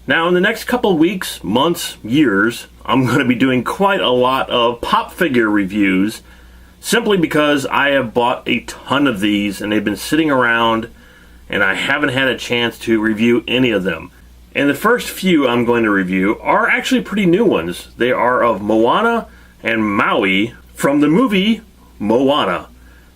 Now in the next couple weeks, months, years, I'm going to be doing quite a lot of pop figure reviews simply because I have bought a ton of these and they've been sitting around and I haven't had a chance to review any of them. And the first few I'm going to review are actually pretty new ones. They are of Moana and Maui from the movie Moana.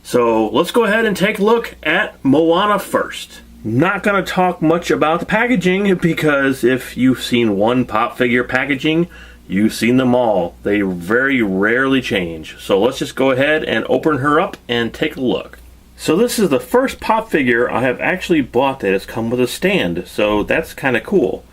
So let's go ahead and take a look at Moana first. Not going to talk much about the packaging because if you've seen one pop figure packaging, you've seen them all. They very rarely change. So let's just go ahead and open her up and take a look. So this is the first pop figure I have actually bought that has come with a stand. So that's kind of cool.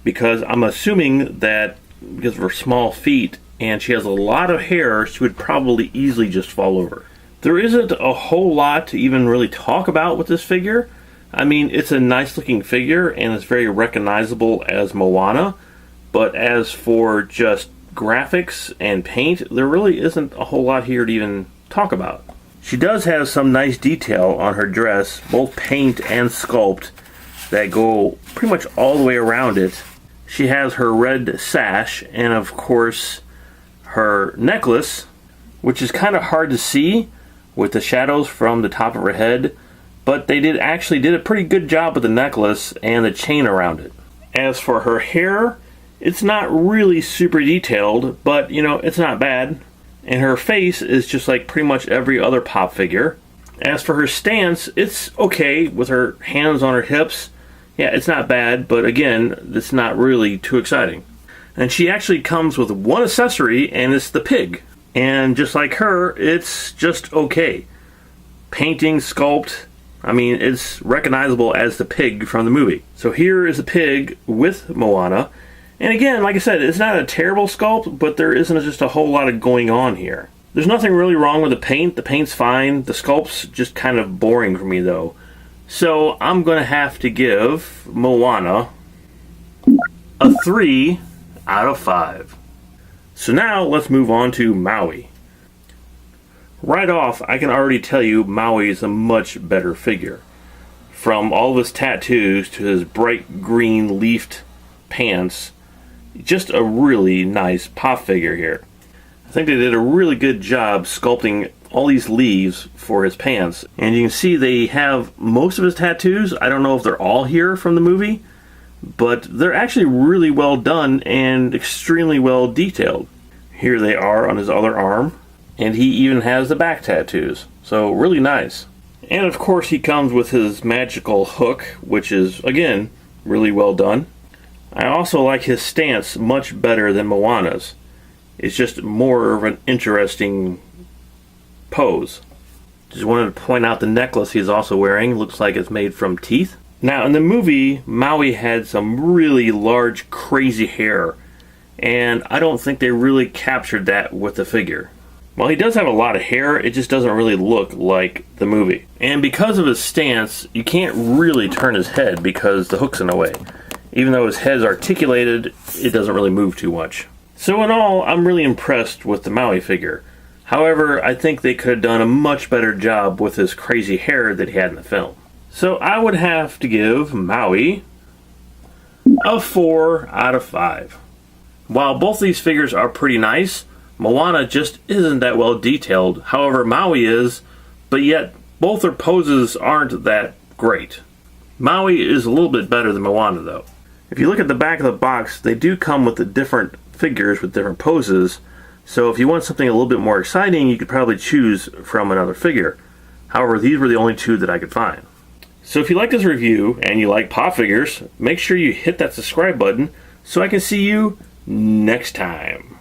Because I'm assuming that because of her small feet and she has a lot of hair, she would probably easily just fall over. There isn't a whole lot to even really talk about with this figure. I mean, it's a nice looking figure and it's very recognizable as Moana. But as for just graphics and paint, there really isn't a whole lot here to even talk about. She does have some nice detail on her dress, both paint and sculpt, that go pretty much all the way around it. She has her red sash and of course her necklace, which is kind of hard to see with the shadows from the top of her head, but they did a pretty good job with the necklace and the chain around it. As for her hair, it's not really super detailed, but you know, it's not bad. And her face is just like pretty much every other pop figure. As for her stance, it's okay with her hands on her hips. Yeah, it's not bad, but again, it's not really too exciting. And she actually comes with one accessory, and it's the pig. And just like her, it's just okay. Painting, sculpt, I mean, it's recognizable as the pig from the movie. So here is the pig with Moana. And again, like I said, it's not a terrible sculpt, but there isn't just a whole lot of going on here. There's nothing really wrong with the paint. The paint's fine. The sculpt's just kind of boring for me, though. So I'm going to have to give Moana a 3 out of 5. So now let's move on to Maui. Right off, I can already tell you Maui is a much better figure. From all of his tattoos to his bright green leafed pants, just a really nice pop figure here. I think they did a really good job sculpting all these leaves for his pants. And you can see they have most of his tattoos. I don't know if they're all here from the movie, but they're actually really well done and extremely well detailed. Here they are on his other arm, and he even has the back tattoos. So really nice. And of course he comes with his magical hook, which is, again, really well done. I also like his stance much better than Moana's. It's just more of an interesting pose. Just wanted to point out the necklace he's also wearing. Looks like it's made from teeth. Now in the movie, Maui had some really large, crazy hair. And I don't think they really captured that with the figure. While he does have a lot of hair, it just doesn't really look like the movie. And because of his stance, you can't really turn his head because the hook's in the way. Even though his head's articulated, it doesn't really move too much. So in all, I'm really impressed with the Maui figure. However, I think they could have done a much better job with his crazy hair that he had in the film. So I would have to give Maui a 4 out of 5. While both these figures are pretty nice, Moana just isn't that well detailed. However, Maui is, but yet both their poses aren't that great. Maui is a little bit better than Moana though. If you look at the back of the box, they do come with the different figures with different poses. So if you want something a little bit more exciting, you could probably choose from another figure. However, these were the only two that I could find. So if you like this review and you like pop figures, make sure you hit that subscribe button so I can see you next time.